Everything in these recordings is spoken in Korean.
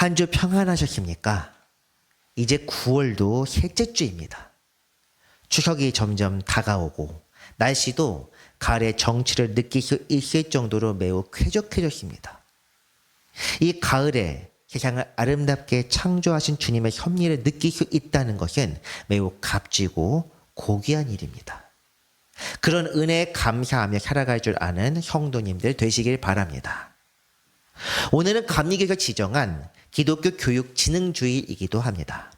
한 주 평안하셨습니까? 이제 9월도 셋째 주입니다. 추석이 점점 다가오고 날씨도 가을의 정취를 느낄 수 있을 정도로 매우 쾌적해졌습니다. 이 가을에 세상을 아름답게 창조하신 주님의 섭리를 느낄 수 있다는 것은 매우 값지고 고귀한 일입니다. 그런 은혜에 감사하며 살아갈 줄 아는 성도님들 되시길 바랍니다. 오늘은 감리교에서 지정한 기독교 교육 진흥주일이기도 합니다.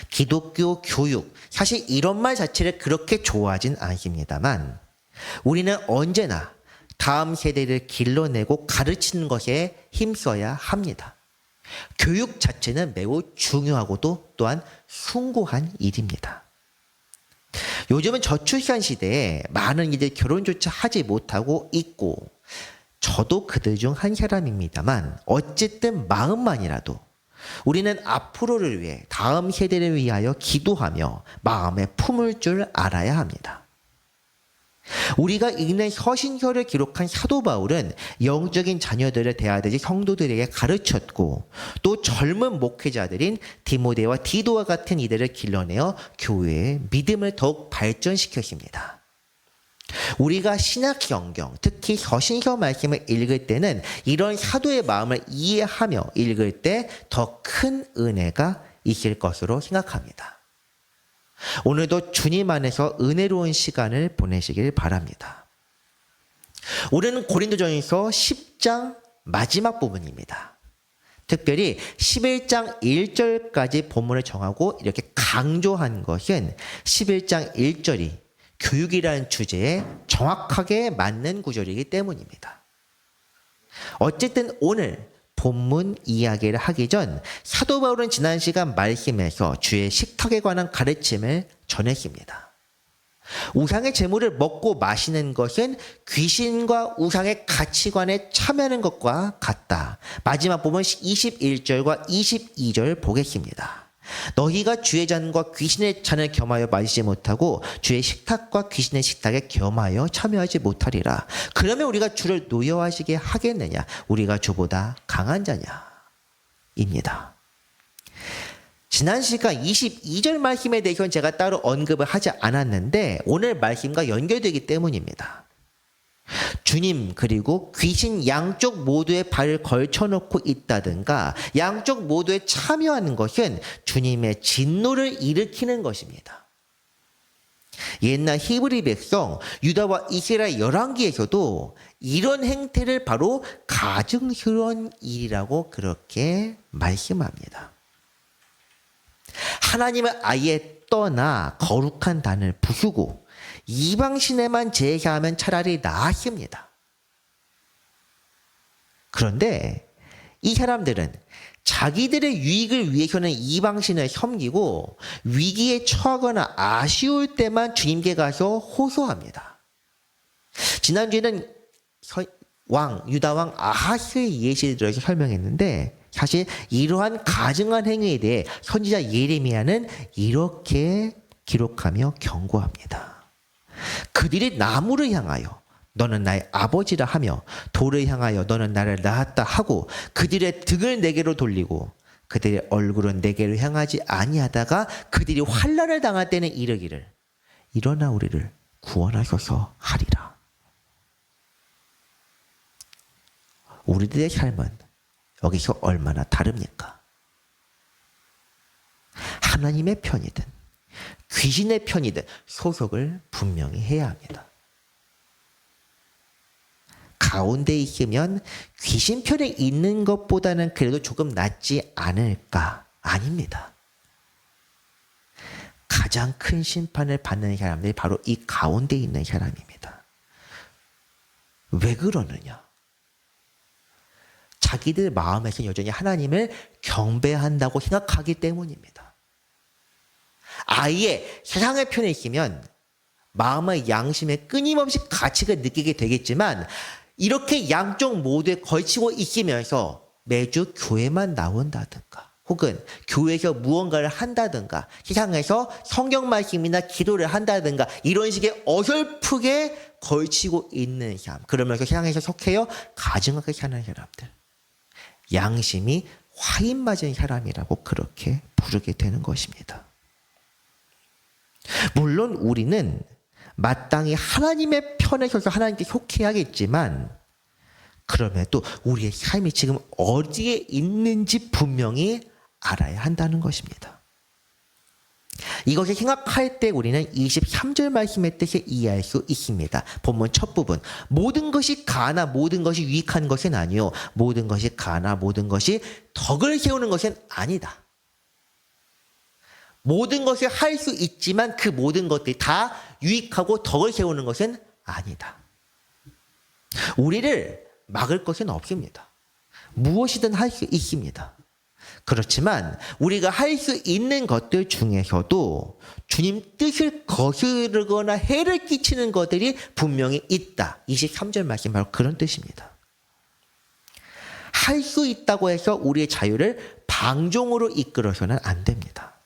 기독교 교육, 사실 이런 말 자체를 그렇게 좋아하진 않습니다만 우리는 언제나 다음 세대를 길러내고 가르치는 것에 힘써야 합니다. 교육 자체는 매우 중요하고도 또한 숭고한 일입니다. 요즘은 저출산 시대에 많은 이들이 결혼조차 하지 못하고 있고 저도 그들 중 한 사람입니다만 어쨌든 마음만이라도 우리는 앞으로를 위해 다음 세대를 위하여 기도하며 마음에 품을 줄 알아야 합니다. 우리가 읽는 서신서를 기록한 사도 바울은 영적인 자녀들을 대하듯이 성도들에게 가르쳤고 또 젊은 목회자들인 디모데와 디도와 같은 이들을 길러내어 교회의 믿음을 더욱 발전시켰습니다. 우리가 신약 성경, 특히 서신서 말씀을 읽을 때는 이런 사도의 마음을 이해하며 읽을 때 더 큰 은혜가 있을 것으로 생각합니다. 오늘도 주님 안에서 은혜로운 시간을 보내시길 바랍니다. 오늘은 고린도전서 10장 마지막 부분입니다. 특별히 11장 1절까지 본문을 정하고 이렇게 강조한 것은 11장 1절이 교육이라는 주제에 정확하게 맞는 구절이기 때문입니다. 어쨌든 오늘 본문 이야기를 하기 전 사도 바울은 지난 시간 말씀에서 주의 식탁에 관한 가르침을 전했습니다. 우상의 제물을 먹고 마시는 것은 귀신과 우상의 가치관에 참여하는 것과 같다. 마지막 부분 21절과 22절 보겠습니다. 너희가 주의 잔과 귀신의 잔을 겸하여 마시지 못하고 주의 식탁과 귀신의 식탁에 겸하여 참여하지 못하리라. 그러면 우리가 주를 노여워하시게 하겠느냐? 우리가 주보다 강한 자냐? 입니다. 지난 시간 22절 말씀에 대해서는 제가 따로 언급을 하지 않았는데 오늘 말씀과 연결되기 때문입니다. 주님 그리고 귀신 양쪽 모두에 발을 걸쳐놓고 있다든가 양쪽 모두에 참여하는 것은 주님의 진노를 일으키는 것입니다. 옛날 히브리 백성 유다와 이스라엘 열왕기에서도 이런 행태를 바로 가증스러운 일이라고 그렇게 말씀합니다. 하나님을 아예 떠나 거룩한 단을 부수고 이방신에만 제사하면 차라리 나았습니다. 그런데 이 사람들은 자기들의 유익을 위해서는 이방신을 섬기고 위기에 처하거나 아쉬울 때만 주님께 가서 호소합니다. 지난주에는 유다왕 아하스의 예시를 들어서 설명했는데 사실 이러한 가증한 행위에 대해 선지자 예레미야는 이렇게 기록하며 경고합니다. 그들이 나무를 향하여 너는 나의 아버지라 하며 돌을 향하여 너는 나를 낳았다 하고 그들의 등을 내게로 돌리고 그들의 얼굴은 내게로 향하지 아니하다가 그들이 환난을 당할 때는 이르기를 일어나 우리를 구원하소서 하리라. 우리들의 삶은 여기서 얼마나 다릅니까? 하나님의 편이든 귀신의 편이든 소속을 분명히 해야 합니다. 가운데 있으면 귀신 편에 있는 것보다는 그래도 조금 낫지 않을까? 아닙니다. 가장 큰 심판을 받는 사람들이 바로 이 가운데 있는 사람입니다. 왜 그러느냐? 자기들 마음에서 여전히 하나님을 경배한다고 생각하기 때문입니다. 아예 세상의 편에 있으면 마음의 양심에 끊임없이 가치가 느끼게 되겠지만 이렇게 양쪽 모두에 걸치고 있으면서 매주 교회만 나온다든가 혹은 교회에서 무언가를 한다든가 세상에서 성경 말씀이나 기도를 한다든가 이런 식의 어설프게 걸치고 있는 사람, 그러면서 세상에서 속해요 가증하게 사는 사람들, 양심이 화인 맞은 사람이라고 그렇게 부르게 되는 것입니다. 물론 우리는 마땅히 하나님의 편에 서서 하나님께 속해야겠지만 그럼에도 우리의 삶이 지금 어디에 있는지 분명히 알아야 한다는 것입니다. 이것을 생각할 때 우리는 23절 말씀의 뜻을 이해할 수 있습니다. 본문 첫 부분. 모든 것이 가나 모든 것이 유익한 것은 아니요. 모든 것이 가나 모든 것이 덕을 세우는 것은 아니다. 모든 것을 할 수 있지만 그 모든 것들이 다 유익하고 덕을 세우는 것은 아니다. 우리를 막을 것은 없습니다. 무엇이든 할 수 있습니다. 그렇지만 우리가 할 수 있는 것들 중에서도 주님 뜻을 거스르거나 해를 끼치는 것들이 분명히 있다. 23절 말씀 바로 그런 뜻입니다. 할 수 있다고 해서 우리의 자유를 방종으로 이끌어서는 안 됩니다.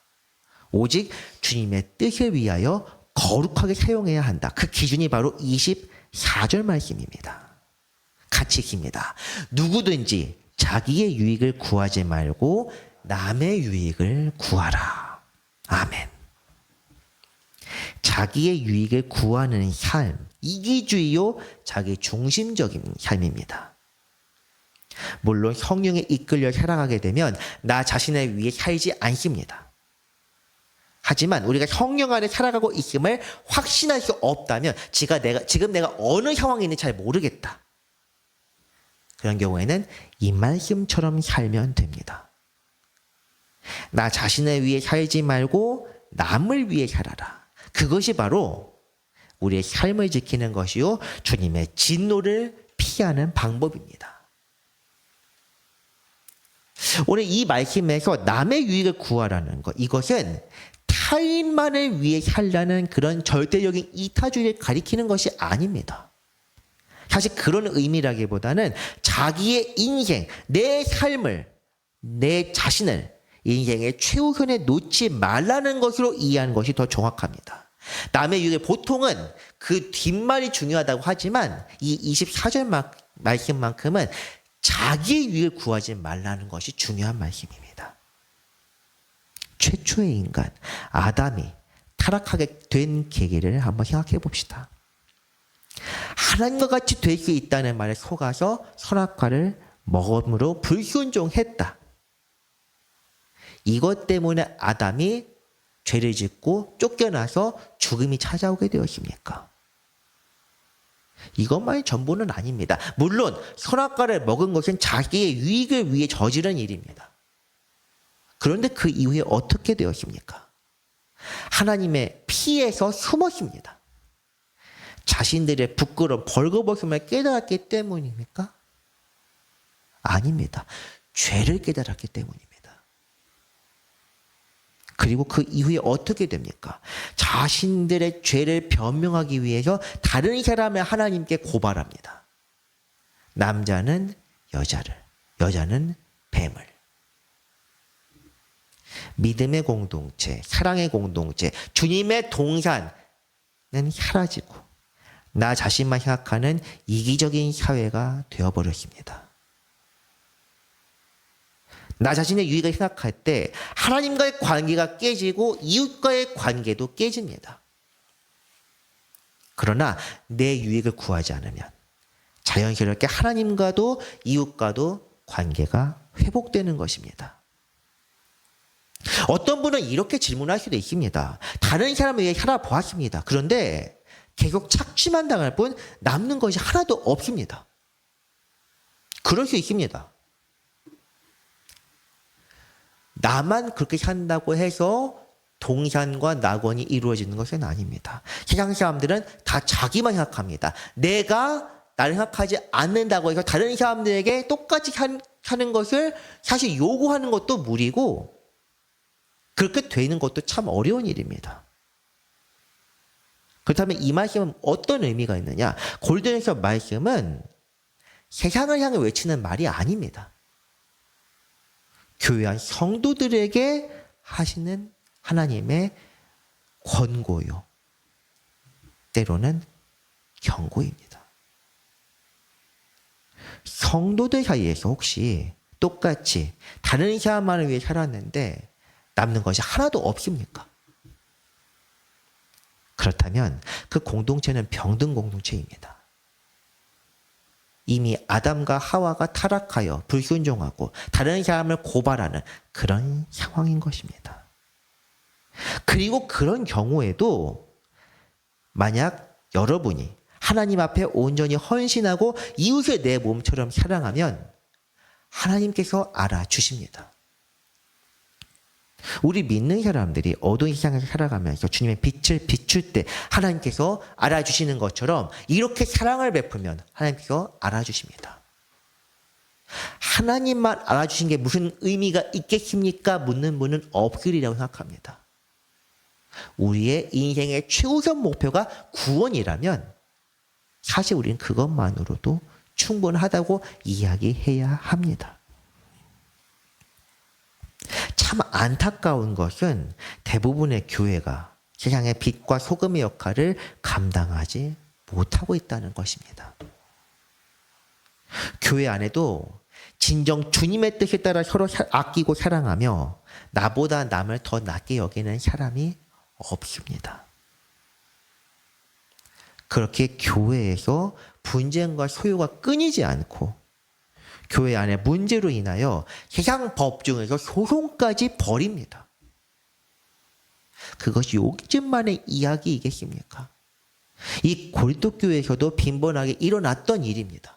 오직 주님의 뜻을 위하여 거룩하게 사용해야 한다. 그 기준이 바로 24절 말씀입니다. 같이 읽습니다. 누구든지 자기의 유익을 구하지 말고 남의 유익을 구하라. 아멘. 자기의 유익을 구하는 삶, 이기주의요 자기 중심적인 삶입니다. 물론 성령에 이끌려 살아가게 되면 나 자신을 위해 살지 않습니다. 하지만 우리가 성령 안에 살아가고 있음을 확신할 수 없다면 지금 내가 어느 상황에 있는지 잘 모르겠다. 그런 경우에는 이 말씀처럼 살면 됩니다. 나 자신을 위해 살지 말고 남을 위해 살아라. 그것이 바로 우리의 삶을 지키는 것이요 주님의 진노를 피하는 방법입니다. 오늘 이 말씀에서 남의 유익을 구하라는 것, 이것은 타인만을 위해 살라는 그런 절대적인 이타주의를 가리키는 것이 아닙니다. 사실 그런 의미라기보다는 자기의 인생, 내 삶을, 내 자신을 인생의 최우선에 놓지 말라는 것으로 이해하는 것이 더 정확합니다. 남의 유익을 보통은 그 뒷말이 중요하다고 하지만 이 24절 말씀만큼은 자기의 유익을 구하지 말라는 것이 중요한 말씀입니다. 최초의 인간 아담이 타락하게 된 계기를 한번 생각해 봅시다. 하나님과 같이 될 수 있다는 말에 속아서 선악과를 먹음으로 불순종했다. 이것 때문에 아담이 죄를 짓고 쫓겨나서 죽음이 찾아오게 되었습니까? 이것만이 전부는 아닙니다. 물론 선악과를 먹은 것은 자기의 유익을 위해 저지른 일입니다. 그런데 그 이후에 어떻게 되었습니까? 하나님의 피에서 숨었습니다. 자신들의 부끄러운 벌거벗음을 깨달았기 때문입니까? 아닙니다. 죄를 깨달았기 때문입니다. 그리고 그 이후에 어떻게 됩니까? 자신들의 죄를 변명하기 위해서 다른 사람을 하나님께 고발합니다. 남자는 여자를, 여자는 뱀을. 믿음의 공동체, 사랑의 공동체, 주님의 동산은 사라지고 나 자신만 생각하는 이기적인 사회가 되어버렸습니다. 나 자신의 유익을 생각할 때 하나님과의 관계가 깨지고 이웃과의 관계도 깨집니다. 그러나 내 유익을 구하지 않으면 자연스럽게 하나님과도 이웃과도 관계가 회복되는 것입니다. 어떤 분은 이렇게 질문할 수도 있습니다. 다른 사람을 위해 살아보았습니다. 그런데 계속 착취만 당할 뿐 남는 것이 하나도 없습니다. 그럴 수 있습니다. 나만 그렇게 산다고 해서 동산과 낙원이 이루어지는 것은 아닙니다. 세상 사람들은 다 자기만 생각합니다. 내가 나를 생각하지 않는다고 해서 다른 사람들에게 똑같이 사는 것을 사실 요구하는 것도 무리고 그렇게 되는 것도 참 어려운 일입니다. 그렇다면 이 말씀은 어떤 의미가 있느냐? 골든에서 말씀은 세상을 향해 외치는 말이 아닙니다. 교회 안 성도들에게 하시는 하나님의 권고요. 때로는 경고입니다. 성도들 사이에서 혹시 또 똑같이 다른 사람만을 위해 살았는데 남는 것이 하나도 없습니까? 그렇다면 그 공동체는 병든 공동체입니다. 이미 아담과 하와가 타락하여 불순종하고 다른 사람을 고발하는 그런 상황인 것입니다. 그리고 그런 경우에도 만약 여러분이 하나님 앞에 온전히 헌신하고 이웃을 내 몸처럼 사랑하면 하나님께서 알아주십니다. 우리 믿는 사람들이 어두운 세상에서 살아가면서 주님의 빛을 비출 때 하나님께서 알아주시는 것처럼 이렇게 사랑을 베풀면 하나님께서 알아주십니다. 하나님만 알아주신 게 무슨 의미가 있겠습니까? 묻는 분은 없으리라고 생각합니다. 우리의 인생의 최우선 목표가 구원이라면 사실 우리는 그것만으로도 충분하다고 이야기해야 합니다. 참 안타까운 것은 대부분의 교회가 세상의 빛과 소금의 역할을 감당하지 못하고 있다는 것입니다. 교회 안에도 진정 주님의 뜻에 따라 서로 아끼고 사랑하며 나보다 남을 더 낮게 여기는 사람이 없습니다. 그렇게 교회에서 분쟁과 소요가 끊이지 않고 교회 안에 문제로 인하여 세상 법정에서 소송까지 벌입니다. 그것이 요즘만의 이야기이겠습니까? 이 고린도 교회에서도 빈번하게 일어났던 일입니다.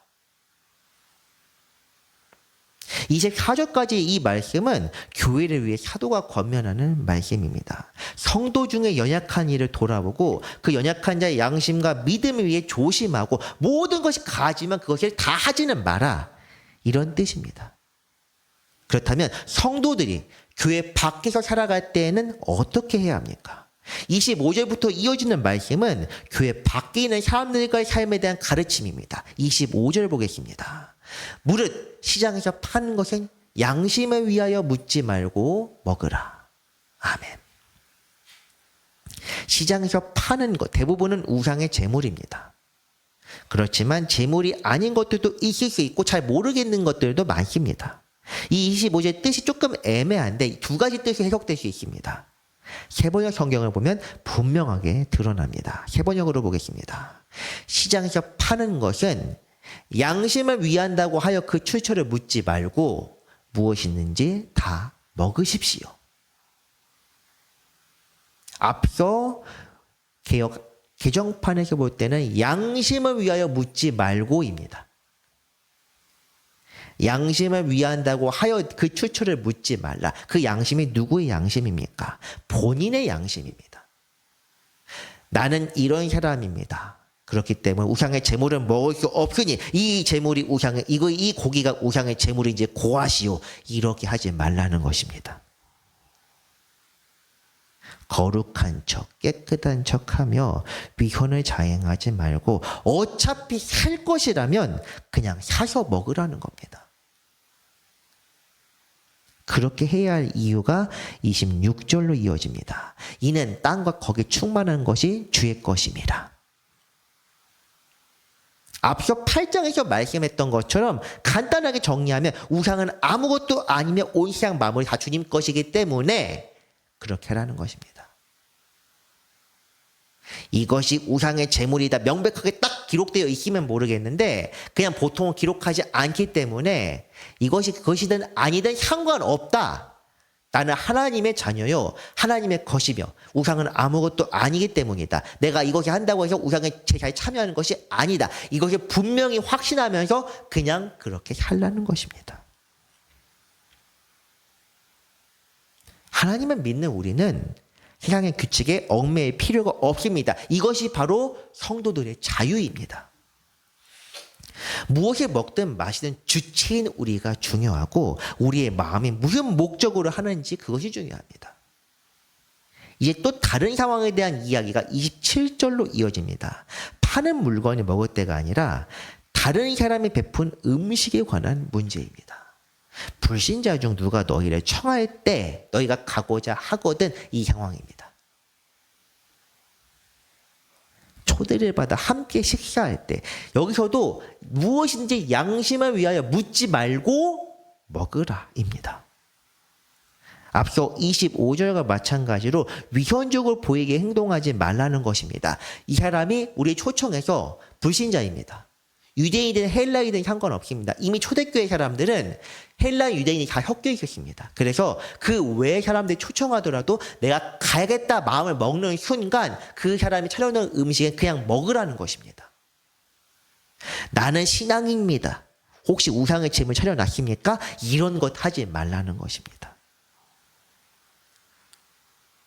24절까지 이 말씀은 교회를 위해 사도가 권면하는 말씀입니다. 성도 중에 연약한 이를 돌아보고 그 연약한 자의 양심과 믿음을 위해 조심하고 모든 것이 가지만 그것을 다 하지는 마라. 이런 뜻입니다. 그렇다면 성도들이 교회 밖에서 살아갈 때에는 어떻게 해야 합니까? 25절부터 이어지는 말씀은 교회 밖에 있는 사람들과의 삶에 대한 가르침입니다. 25절 보겠습니다. 무릇 시장에서 파는 것은 양심을 위하여 묻지 말고 먹으라. 아멘. 시장에서 파는 것 대부분은 우상의 제물입니다. 그렇지만 제물이 아닌 것들도 있을 수 있고 잘 모르겠는 것들도 많습니다. 이 25절 뜻이 조금 애매한데 두 가지 뜻이 해석될 수 있습니다. 세번역 성경을 보면 분명하게 드러납니다. 세번역으로 보겠습니다. 시장에서 파는 것은 양심을 위한다고 하여 그 출처를 묻지 말고 무엇이 있는지 다 먹으십시오. 앞서 개정판에서 볼 때는 양심을 위하여 묻지 말고입니다. 양심을 위한다고 하여 그 출처를 묻지 말라. 그 양심이 누구의 양심입니까? 본인의 양심입니다. 나는 이런 사람입니다. 그렇기 때문에 우상의 제물은 먹을 수 없으니 이 제물이 우상의 이 고기가 우상의 제물인지 고하시오. 이렇게 하지 말라는 것입니다. 거룩한 척, 깨끗한 척하며 위선을 자행하지 말고 어차피 살 것이라면 그냥 사서 먹으라는 겁니다. 그렇게 해야 할 이유가 26절로 이어집니다. 이는 땅과 거기 충만한 것이 주의 것임이라. 앞서 8장에서 말씀했던 것처럼 간단하게 정리하면 우상은 아무것도 아니며 온 세상 만물이 다 주님 것이기 때문에 그렇게 하라는 것입니다. 이것이 우상의 제물이다 명백하게 딱 기록되어 있으면 모르겠는데 그냥 보통은 기록하지 않기 때문에 이것이 그것이든 아니든 상관없다. 나는 하나님의 자녀요. 하나님의 것이며 우상은 아무것도 아니기 때문이다. 내가 이것이 한다고 해서 우상의 제사에 참여하는 것이 아니다. 이것을 분명히 확신하면서 그냥 그렇게 살라는 것입니다. 하나님을 믿는 우리는 세상의 규칙에 얽매일 필요가 없습니다. 이것이 바로 성도들의 자유입니다. 무엇을 먹든 마시든 주체인 우리가 중요하고 우리의 마음이 무슨 목적으로 하는지 그것이 중요합니다. 이제 또 다른 상황에 대한 이야기가 27절로 이어집니다. 파는 물건을 먹을 때가 아니라 다른 사람이 베푼 음식에 관한 문제입니다. 불신자 중 누가 너희를 청할 때 너희가 가고자 하거든 이 상황입니다. 초대를 받아 함께 식사할 때 여기서도 무엇인지 양심을 위하여 묻지 말고 먹으라입니다. 앞서 25절과 마찬가지로 위헌적으로 보이게 행동하지 말라는 것입니다. 이 사람이 우리 초청해서 불신자입니다. 유대인이든 헬라인이든 상관없습니다. 이미 초대교회 사람들은 헬라인, 유대인이 다 섞여 있었습니다. 그래서 그 외의 사람들이 초청하더라도 내가 가야겠다 마음을 먹는 순간 그 사람이 차려놓은 음식은 그냥 먹으라는 것입니다. 나는 신앙입니다. 혹시 우상의 제물 차려놨습니까? 이런 것 하지 말라는 것입니다.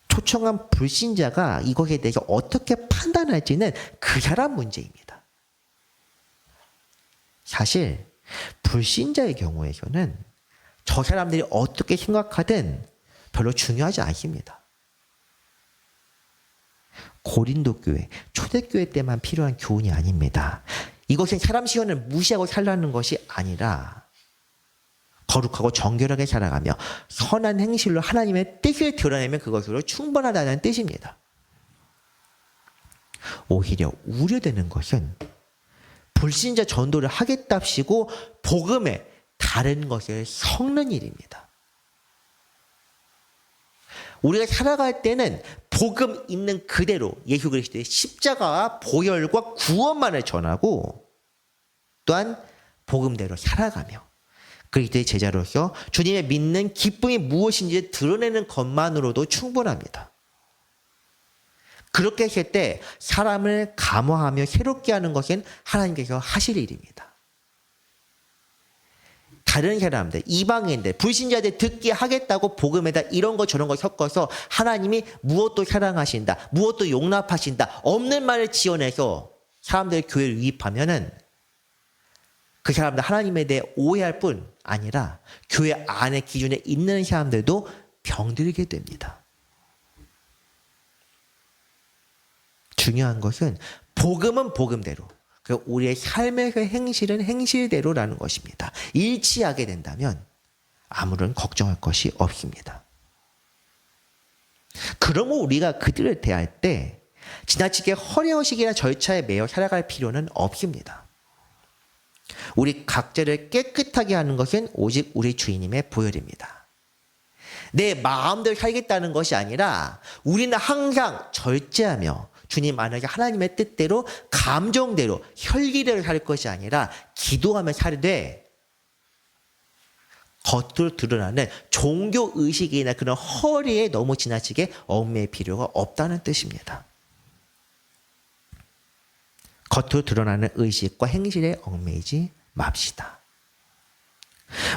초청한 불신자가 이것에 대해서 어떻게 판단할지는 그 사람 문제입니다. 사실 불신자의 경우에서는 저 사람들이 어떻게 생각하든 별로 중요하지 않습니다. 고린도 교회, 초대교회 때만 필요한 교훈이 아닙니다. 이것은 사람 시선을 무시하고 살라는 것이 아니라 거룩하고 정결하게 살아가며 선한 행실로 하나님의 뜻을 드러내면 그것으로 충분하다는 뜻입니다. 오히려 우려되는 것은 불신자 전도를 하겠답시고 복음에 다른 것을 섞는 일입니다. 우리가 살아갈 때는 복음 있는 그대로 예수 그리스도의 십자가와 보혈과 구원만을 전하고 또한 복음대로 살아가며 그리스도의 제자로서 주님의 믿는 기쁨이 무엇인지 드러내는 것만으로도 충분합니다. 그렇게 했을 때 사람을 감화하며 새롭게 하는 것은 하나님께서 하실 일입니다. 다른 사람들, 이방인들, 불신자들 듣게 하겠다고 복음에다 이런 거 저런 거 섞어서 하나님이 무엇도 사랑하신다, 무엇도 용납하신다, 없는 말을 지어내서 사람들 교회를 유입하면은 그 사람들 하나님에 대해 오해할 뿐 아니라 교회 안의 기준에 있는 사람들도 병들게 됩니다. 중요한 것은 복음은 복음대로, 우리의 삶의 행실은 행실대로라는 것입니다. 일치하게 된다면 아무런 걱정할 것이 없습니다. 그러므로 우리가 그들을 대할 때 지나치게 허례허식이나 절차에 매여 살아갈 필요는 없습니다. 우리 각자를 깨끗하게 하는 것은 오직 우리 주님의 보혈입니다. 내 마음대로 살겠다는 것이 아니라 우리는 항상 절제하며 주님 안에 하나님의 뜻대로 감정대로 혈기대로 살 것이 아니라 기도하며 살되 겉으로 드러나는 종교의식이나 그런 허리에 너무 지나치게 얽매일 필요가 없다는 뜻입니다. 겉으로 드러나는 의식과 행실에 얽매이지 맙시다.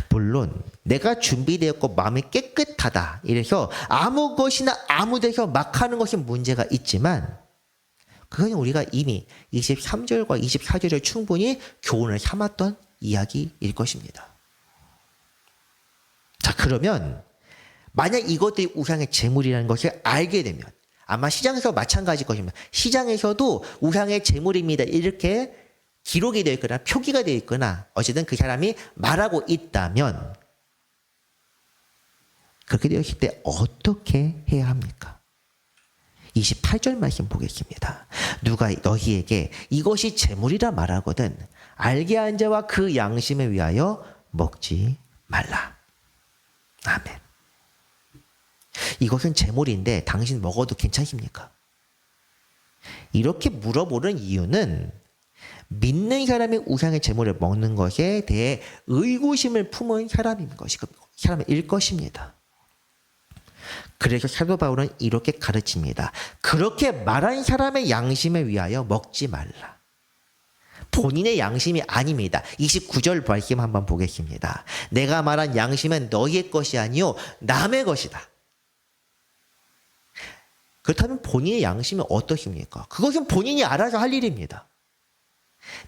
물론 내가 준비되었고 마음이 깨끗하다 이래서 아무 것이나 아무 데서 막 하는 것은 문제가 있지만 그건 우리가 이미 23절과 24절을 충분히 교훈을 삼았던 이야기일 것입니다. 자, 그러면 만약 이것들이 우상의 제물이라는 것을 알게 되면 아마 시장에서 마찬가지일 것입니다. 시장에서도 우상의 제물입니다. 이렇게 기록이 되어 있거나 표기가 되어 있거나 어쨌든 그 사람이 말하고 있다면 그렇게 되었을 때 어떻게 해야 합니까? 28절 말씀 보겠습니다. 누가 너희에게 이것이 제물이라 말하거든 알게 한 자와 그 양심에 위하여 먹지 말라. 아멘. 이것은 제물인데 당신 먹어도 괜찮습니까? 이렇게 물어보는 이유는 믿는 사람이 우상의 제물을 먹는 것에 대해 의구심을 품은 사람일 것입니다. 그래서 사도 바울은 이렇게 가르칩니다. 그렇게 말한 사람의 양심에 위하여 먹지 말라. 본인의 양심이 아닙니다. 29절 말씀 한번 보겠습니다. 내가 말한 양심은 너희의 것이 아니요 남의 것이다. 그렇다면 본인의 양심은 어떠십니까? 그것은 본인이 알아서 할 일입니다.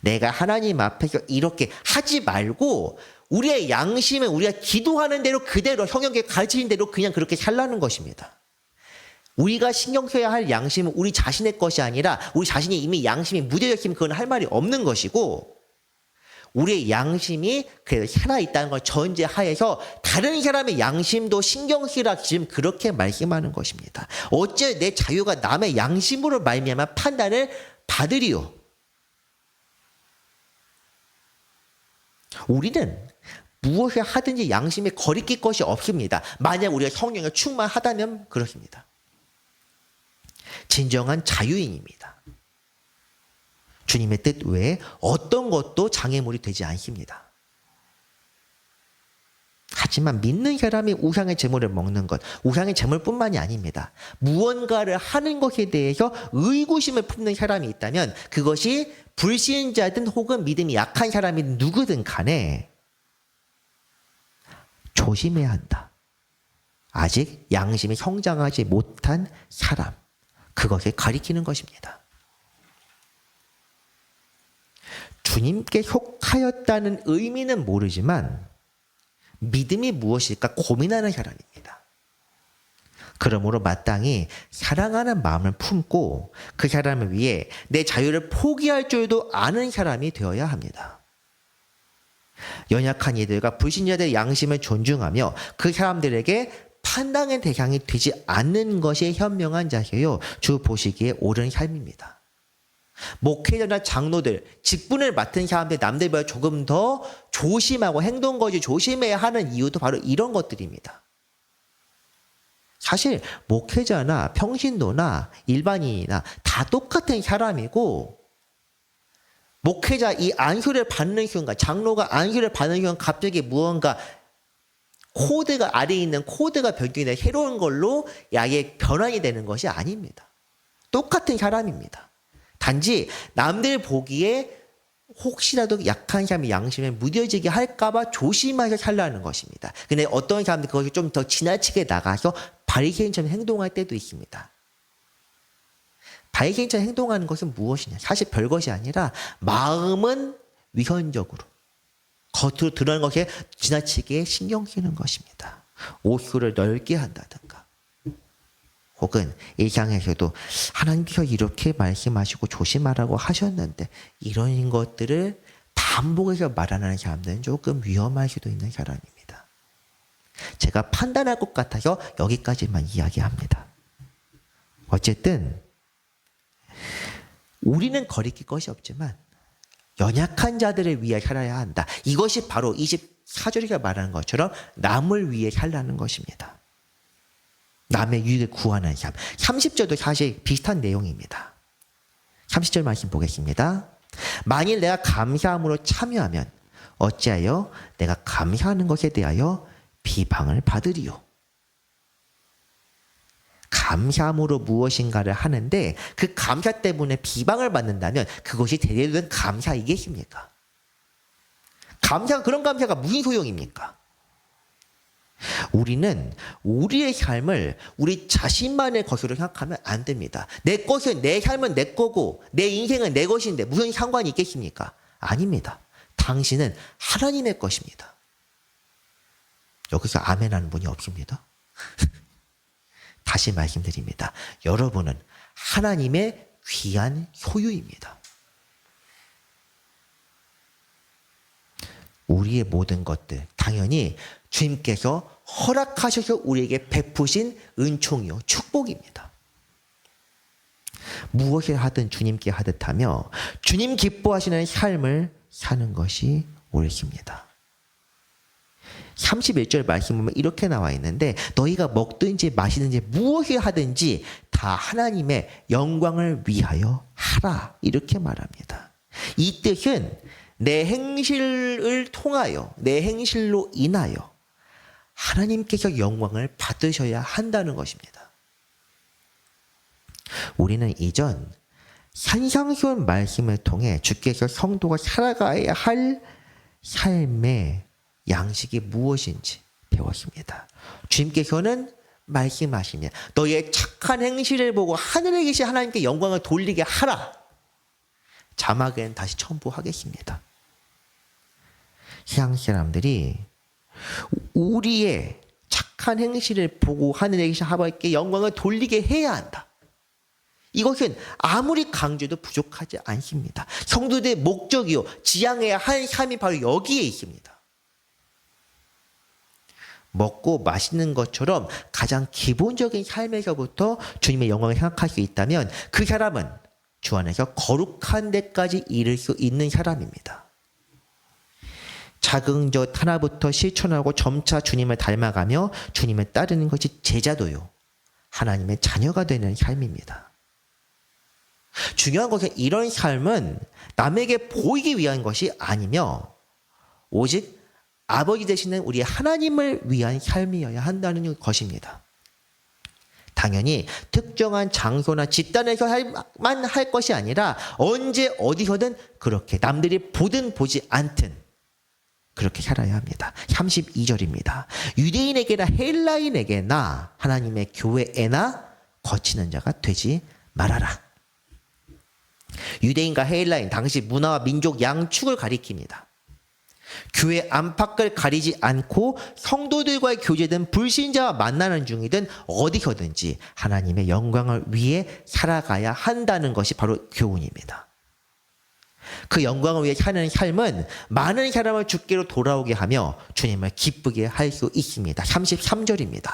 내가 하나님 앞에서 이렇게 하지 말고 우리의 양심은 우리가 기도하는 대로 그대로 성경에 가르치는 대로 그냥 그렇게 살라는 것입니다. 우리가 신경 써야 할 양심은 우리 자신의 것이 아니라 우리 자신이 이미 양심이 무뎌졌으면 그건 할 말이 없는 것이고 우리의 양심이 그래도 살아있다는 걸 전제하에서 다른 사람의 양심도 신경 쓰라 지금 그렇게 말씀하는 것입니다. 어째 내 자유가 남의 양심으로 말미암아 판단을 받으리요. 우리는 무엇을 하든지 양심에 거리낄 것이 없습니다. 만약 우리가 성령에 충만하다면 그렇습니다. 진정한 자유인입니다. 주님의 뜻 외에 어떤 것도 장애물이 되지 않습니다. 하지만 믿는 사람이 우상의 제물을 먹는 것, 우상의 제물뿐만이 아닙니다. 무언가를 하는 것에 대해서 의구심을 품는 사람이 있다면 그것이 불신자든 혹은 믿음이 약한 사람이든 누구든 간에 조심해야 한다. 아직 양심이 성장하지 못한 사람, 그것을 가리키는 것입니다. 주님께 속하였다는 의미는 모르지만 믿음이 무엇일까 고민하는 사람입니다. 그러므로 마땅히 사랑하는 마음을 품고 그 사람을 위해 내 자유를 포기할 줄도 아는 사람이 되어야 합니다. 연약한 이들과 불신자들의 양심을 존중하며 그 사람들에게 판단의 대상이 되지 않는 것이 현명한 자세요. 주 보시기에 옳은 삶입니다. 목회자나 장로들, 직분을 맡은 사람들 남들보다 조금 더 조심하고 행동거지 조심해야 하는 이유도 바로 이런 것들입니다. 사실 목회자나 평신도나 일반인이나 다 똑같은 사람이고 목회자 이 안수를 받는 순간, 장로가 안수를 받는 순간 갑자기 무언가 코드가 아래에 있는 코드가 변경이 새로운 걸로 아예 변환이 되는 것이 아닙니다. 똑같은 사람입니다. 단지 남들 보기에 혹시라도 약한 사람의 양심에 무뎌지게 할까봐 조심해서 살라는 것입니다. 근데 어떤 사람들 그것이 좀 더 지나치게 나가서 바리새인처럼 행동할 때도 있습니다. 바리새인처럼 행동하는 것은 무엇이냐? 사실 별것이 아니라 마음은 위선적으로 겉으로 드러나는 것에 지나치게 신경 쓰는 것입니다. 옷수를 넓게 한다든가 혹은 일상에서도 하나님께서 이렇게 말씀하시고 조심하라고 하셨는데 이런 것들을 반복해서 말하는 사람들은 조금 위험할 수도 있는 사람입니다. 제가 판단할 것 같아서 여기까지만 이야기합니다. 어쨌든 우리는 거리낄 것이 없지만 연약한 자들을 위해 살아야 한다. 이것이 바로 24절에 말하는 것처럼 남을 위해 살라는 것입니다. 남의 유익을 구하는 삶. 30절도 사실 비슷한 내용입니다. 30절 말씀 보겠습니다. 만일 내가 감사함으로 참여하면 어찌하여 내가 감사하는 것에 대하여 비방을 받으리요. 감사함으로 무엇인가를 하는데 그 감사 때문에 비방을 받는다면 그것이 제대로 된 감사이겠습니까? 그런 감사가 무슨 소용입니까? 우리는 우리의 삶을 우리 자신만의 것으로 생각하면 안 됩니다. 내 삶은 내 거고 내 인생은 내 것인데 무슨 상관이 있겠습니까? 아닙니다. 당신은 하나님의 것입니다. 여기서 아멘 하는 분이 없습니다. 다시 말씀드립니다. 여러분은 하나님의 귀한 소유입니다. 우리의 모든 것들 당연히 주님께서 허락하셔서 우리에게 베푸신 은총이요 축복입니다. 무엇을 하든 주님께 하듯 하며 주님 기뻐하시는 삶을 사는 것이 옳습니다. 31절 말씀 보면 이렇게 나와 있는데 너희가 먹든지 마시든지 무엇을 하든지 다 하나님의 영광을 위하여 하라 이렇게 말합니다. 이 뜻은 내 행실을 통하여 내 행실로 인하여 하나님께서 영광을 받으셔야 한다는 것입니다. 우리는 이전 산상수훈 말씀을 통해 주께서 성도가 살아가야 할 삶의 양식이 무엇인지 배웠습니다. 주님께서는 말씀하시며 너희의 착한 행실을 보고 하늘에 계신 하나님께 영광을 돌리게 하라. 자막엔 다시 첨부하겠습니다. 세상 사람들이 우리의 착한 행실을 보고 하늘에 계신 하나님께 영광을 돌리게 해야 한다. 이것은 아무리 강조도 부족하지 않습니다. 성도들의 목적이요 지향해야 할 삶이 바로 여기에 있습니다. 먹고 마시는 것처럼 가장 기본적인 삶에서부터 주님의 영광을 생각할 수 있다면 그 사람은 주 안에서 거룩한 데까지 이를 수 있는 사람입니다. 작은 것 하나부터 실천하고 점차 주님을 닮아가며 주님을 따르는 것이 제자도요, 하나님의 자녀가 되는 삶입니다. 중요한 것은 이런 삶은 남에게 보이기 위한 것이 아니며 오직 아버지 되시는 우리 하나님을 위한 삶이어야 한다는 것입니다. 당연히 특정한 장소나 집단에서만 할 것이 아니라 언제 어디서든 그렇게 남들이 보든 보지 않든 그렇게 살아야 합니다. 32절입니다. 유대인에게나 헬라인에게나 하나님의 교회에나 거치는 자가 되지 말아라. 유대인과 헬라인, 당시 문화와 민족 양축을 가리킵니다. 교회 안팎을 가리지 않고 성도들과의 교제든 불신자와 만나는 중이든 어디서든지 하나님의 영광을 위해 살아가야 한다는 것이 바로 교훈입니다. 그 영광을 위해 사는 삶은 많은 사람을 주께로 돌아오게 하며 주님을 기쁘게 할 수 있습니다. 33절입니다.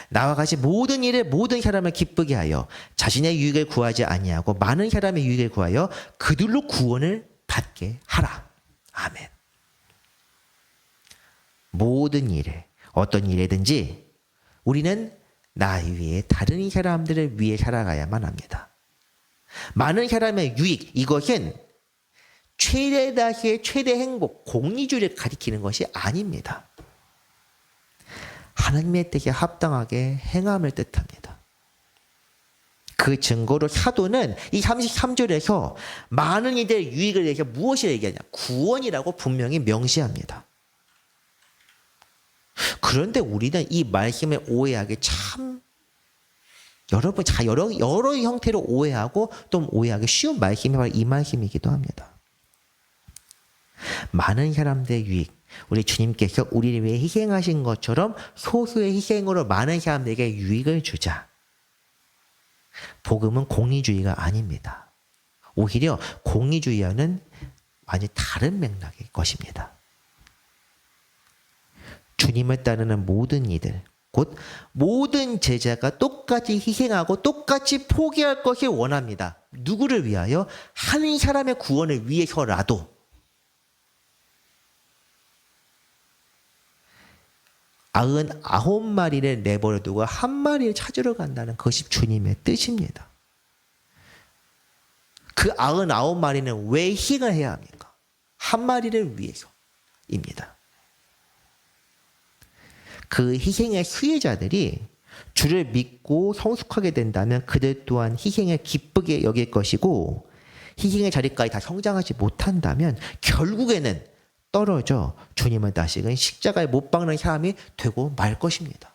나와 같이 모든 일에 모든 사람을 기쁘게 하여 자신의 유익을 구하지 아니하고 많은 사람의 유익을 구하여 그들로 구원을 받게 하라. 아멘. 모든 일에, 어떤 일이든지 우리는 나 위에 다른 사람들을 위해 살아가야만 합니다. 많은 사람의 유익, 이것은 최대다시의 최대 행복, 공리주의를 가리키는 것이 아닙니다. 하나님의 뜻에 합당하게 행함을 뜻합니다. 그 증거로 사도는 이 33절에서 많은 이들의 유익을 위해서 무엇을 얘기하냐? 구원이라고 분명히 명시합니다. 그런데 우리는 이 말씀을 오해하기 참 여러 형태로 오해하고 또 오해하기 쉬운 말씀이 바로 이 말씀이기도 합니다. 많은 사람들의 유익, 우리 주님께서 우리를 위해 희생하신 것처럼 소수의 희생으로 많은 사람들에게 유익을 주자. 복음은 공리주의가 아닙니다. 오히려 공리주의와는 완전히 다른 맥락의 것입니다. 주님을 따르는 모든 이들, 곧 모든 제자가 똑같이 희생하고 똑같이 포기할 것을 원합니다. 누구를 위하여? 한 사람의 구원을 위해서라도. 99마리를 내버려두고 한 마리를 찾으러 간다는 것이 주님의 뜻입니다. 그 99마리는 왜 희생을 해야 합니까? 한 마리를 위해서입니다. 그 희생의 수혜자들이 주를 믿고 성숙하게 된다면 그들 또한 희생을 기쁘게 여길 것이고, 희생의 자리까지 다 성장하지 못한다면 결국에는 떨어져 주님을 다시금 십자가에 못 박는 사람이 되고 말 것입니다.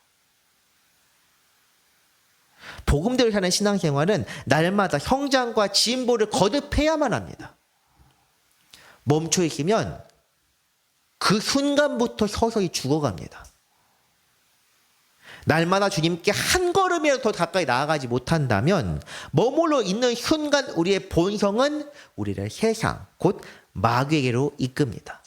복음대로 사는 신앙생활은 날마다 성장과 진보를 거듭해야만 합니다. 멈춰 있으면 그 순간부터 서서히 죽어갑니다. 날마다 주님께 한 걸음이라도 더 가까이 나아가지 못한다면 머물러 있는 순간 우리의 본성은 우리를 세상, 곧 마귀에게로 이끕니다.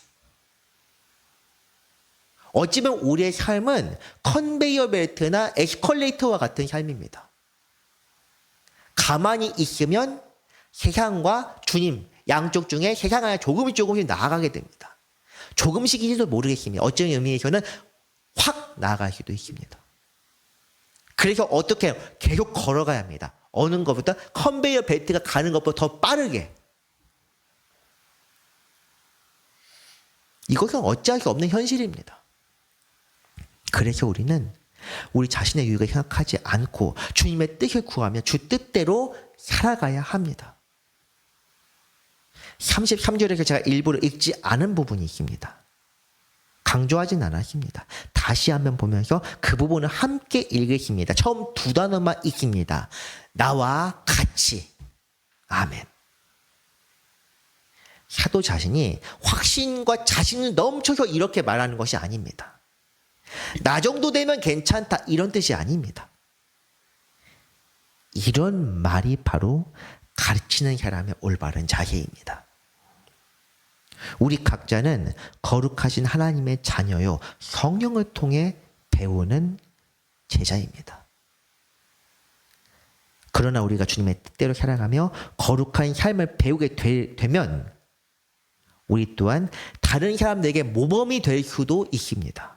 어찌보면 우리의 삶은 컨베이어 벨트나 에스컬레이터와 같은 삶입니다. 가만히 있으면 세상과 주님 양쪽 중에 세상 안에 조금씩 나아가게 됩니다. 조금씩인지도 모르겠습니다. 어떤 의미에서는 확 나아갈 수도 있습니다. 그래서 어떻게 해요? 계속 걸어가야 합니다. 어느 것보다 컨베이어 벨트가 가는 것보다 더 빠르게. 이것은 어찌할 수 없는 현실입니다. 그래서 우리는 우리 자신의 유익을 생각하지 않고 주님의 뜻을 구하며 주 뜻대로 살아가야 합니다. 33절에서 제가 일부러 읽지 않은 부분이 있습니다. 강조하진 않았습니다. 다시 한번 보면서 그 부분을 함께 읽겠습니다. 처음 두 단어만 읽습니다. 나와 같이. 아멘. 사도 자신이 확신과 자신을 넘쳐서 이렇게 말하는 것이 아닙니다. 나 정도 되면 괜찮다, 이런 뜻이 아닙니다. 이런 말이 바로 가르치는 사람의 올바른 자세입니다. 우리 각자는 거룩하신 하나님의 자녀요, 성령을 통해 배우는 제자입니다. 그러나 우리가 주님의 뜻대로 살아가며 거룩한 삶을 배우게 되면 우리 또한 다른 사람들에게 모범이 될 수도 있습니다.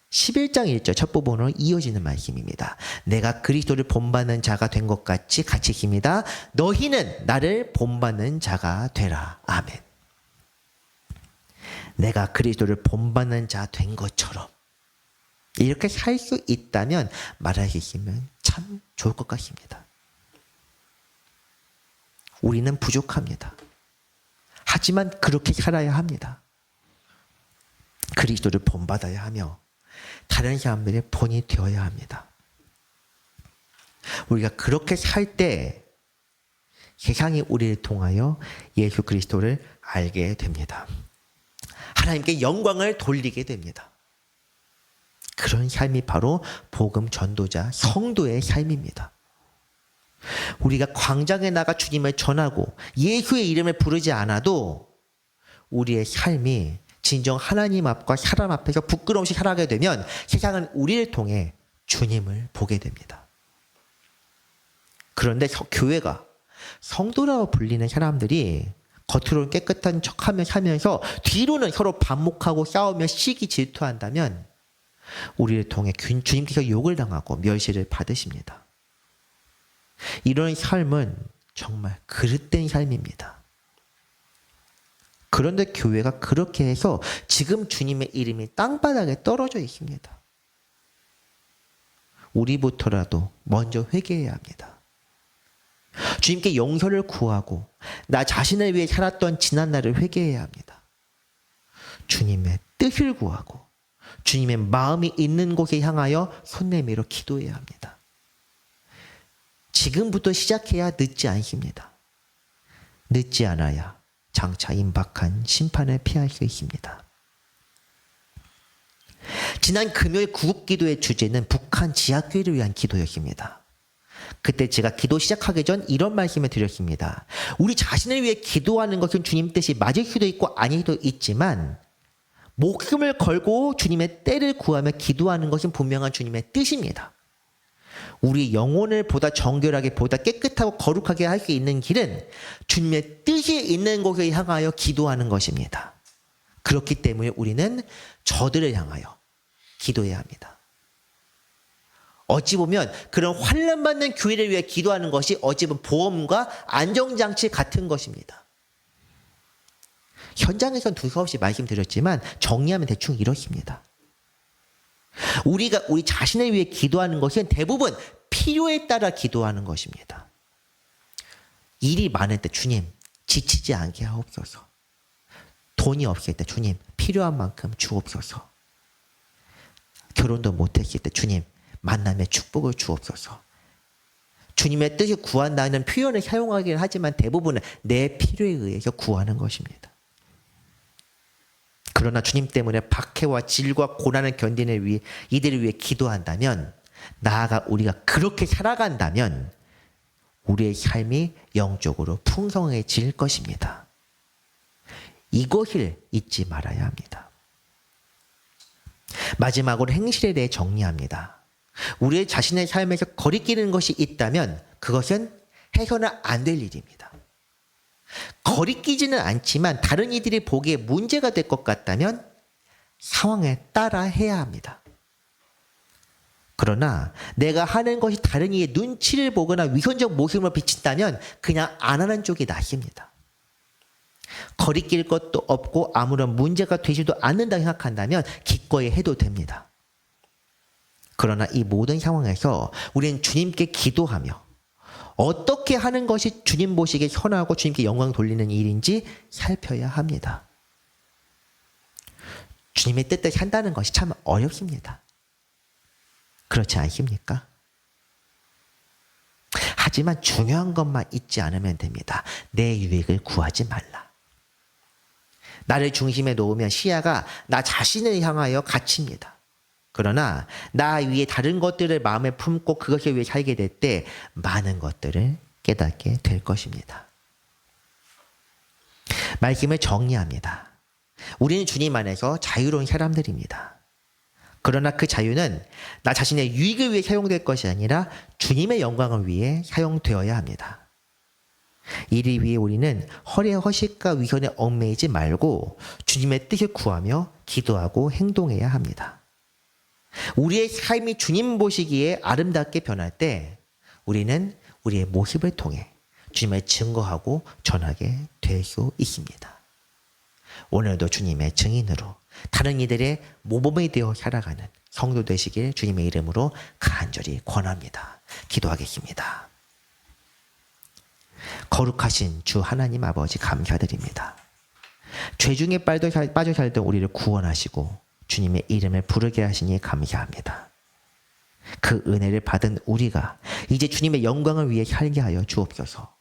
11장 1절 첫 부분으로 이어지는 말씀입니다. 내가 그리스도를 본받는 자가 된 것 같이 가르치십니다. 너희는 나를 본받는 자가 되라. 아멘. 내가 그리스도를 본받는 자 된 것처럼 이렇게 살 수 있다면 말하시면 참 좋을 것 같습니다. 우리는 부족합니다. 하지만 그렇게 살아야 합니다. 그리스도를 본받아야 하며 다른 사람들의 본이 되어야 합니다. 우리가 그렇게 살 때 세상이 우리를 통하여 예수 그리스도를 알게 됩니다. 하나님께 영광을 돌리게 됩니다. 그런 삶이 바로 복음 전도자 성도의 삶입니다. 우리가 광장에 나가 주님을 전하고 예수의 이름을 부르지 않아도 우리의 삶이 진정 하나님 앞과 사람 앞에서 부끄러움 없이 살아가게 되면 세상은 우리를 통해 주님을 보게 됩니다. 그런데 교회가 성도라고 불리는 사람들이 겉으로는 깨끗한 척하며 살면서 뒤로는 서로 반목하고 싸우며 시기 질투한다면 우리를 통해 주님께서 욕을 당하고 멸시를 받으십니다. 이런 삶은 정말 그릇된 삶입니다. 그런데 교회가 그렇게 해서 지금 주님의 이름이 땅바닥에 떨어져 있습니다. 우리부터라도 먼저 회개해야 합니다. 주님께 용서를 구하고 나 자신을 위해 살았던 지난날을 회개해야 합니다. 주님의 뜻을 구하고 주님의 마음이 있는 곳에 향하여 손 내밀어 기도해야 합니다. 지금부터 시작해야 늦지 않습니다. 늦지 않아야 장차 임박한 심판을 피할 수 있습니다. 지난 금요일 구국기도의 주제는 북한 지하교회를 위한 기도였습니다. 그때 제가 기도 시작하기 전 이런 말씀을 드렸습니다. 우리 자신을 위해 기도하는 것은 주님 뜻이 맞을 수도 있고 아닐 수도 있지만 목숨을 걸고 주님의 때를 구하며 기도하는 것은 분명한 주님의 뜻입니다. 우리 영혼을 보다 정결하게 보다 깨끗하고 거룩하게 할 수 있는 길은 주님의 뜻이 있는 곳에 향하여 기도하는 것입니다. 그렇기 때문에 우리는 저들을 향하여 기도해야 합니다. 어찌 보면 그런 환난받는 교회를 위해 기도하는 것이 어찌 보면 보험과 안정장치 같은 것입니다. 현장에선 두서없이 말씀드렸지만 정리하면 대충 이렇습니다. 우리가 우리 자신을 위해 기도하는 것은 대부분 필요에 따라 기도하는 것입니다. 일이 많을 때 주님 지치지 않게 하옵소서. 돈이 없을 때 주님 필요한 만큼 주옵소서. 결혼도 못했을 때 주님 만남의 축복을 주옵소서. 주님의 뜻을 구한다는 표현을 사용하긴 하지만 대부분은 내 필요에 의해서 구하는 것입니다. 그러나 주님 때문에 박해와 질과 고난을 견디는 위해 이들을 위해 기도한다면 나아가 우리가 그렇게 살아간다면 우리의 삶이 영적으로 풍성해질 것입니다. 이것을 잊지 말아야 합니다. 마지막으로 행실에 대해 정리합니다. 우리의 자신의 삶에서 거리끼는 것이 있다면 그것은 해서는 안 될 일입니다. 거리끼지는 않지만 다른 이들이 보기에 문제가 될 것 같다면 상황에 따라 해야 합니다. 그러나 내가 하는 것이 다른 이의 눈치를 보거나 위선적 모습을 비친다면 그냥 안 하는 쪽이 낫습니다. 거리낄 것도 없고 아무런 문제가 되지도 않는다 생각한다면 기꺼이 해도 됩니다. 그러나 이 모든 상황에서 우리는 주님께 기도하며 어떻게 하는 것이 주님 보시기에 선하고 주님께 영광 돌리는 일인지 살펴야 합니다. 주님의 뜻대로 산다는 것이 참 어렵습니다. 그렇지 않습니까? 하지만 중요한 것만 잊지 않으면 됩니다. 내 유익을 구하지 말라. 나를 중심에 놓으면 시야가 나 자신을 향하여 갇힙니다. 그러나 나 위에 다른 것들을 마음에 품고 그것을 위해 살게 될 때 많은 것들을 깨닫게 될 것입니다. 말씀을 정리합니다. 우리는 주님 안에서 자유로운 사람들입니다. 그러나 그 자유는 나 자신의 유익을 위해 사용될 것이 아니라 주님의 영광을 위해 사용되어야 합니다. 이를 위해 우리는 허례 허식과 위선에 얽매이지 말고 주님의 뜻을 구하며 기도하고 행동해야 합니다. 우리의 삶이 주님 보시기에 아름답게 변할 때 우리는 우리의 모습을 통해 주님을 증거하고 전하게 될 수 있습니다. 오늘도 주님의 증인으로 다른 이들의 모범이 되어 살아가는 성도 되시길 주님의 이름으로 간절히 권합니다. 기도하겠습니다. 거룩하신 주 하나님 아버지 감사드립니다. 죄중에 빠져 살던 우리를 구원하시고 주님의 이름을 부르게 하시니 감사합니다. 그 은혜를 받은 우리가 이제 주님의 영광을 위해 살게 하여 주옵소서.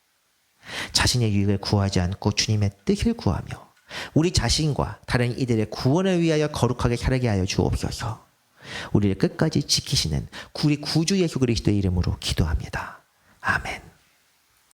자신의 유익을 구하지 않고 주님의 뜻을 구하며 우리 자신과 다른 이들의 구원을 위하여 거룩하게 살게 하여 주옵소서. 우리를 끝까지 지키시는 우리 구주 예수 그리스도의 이름으로 기도합니다. 아멘.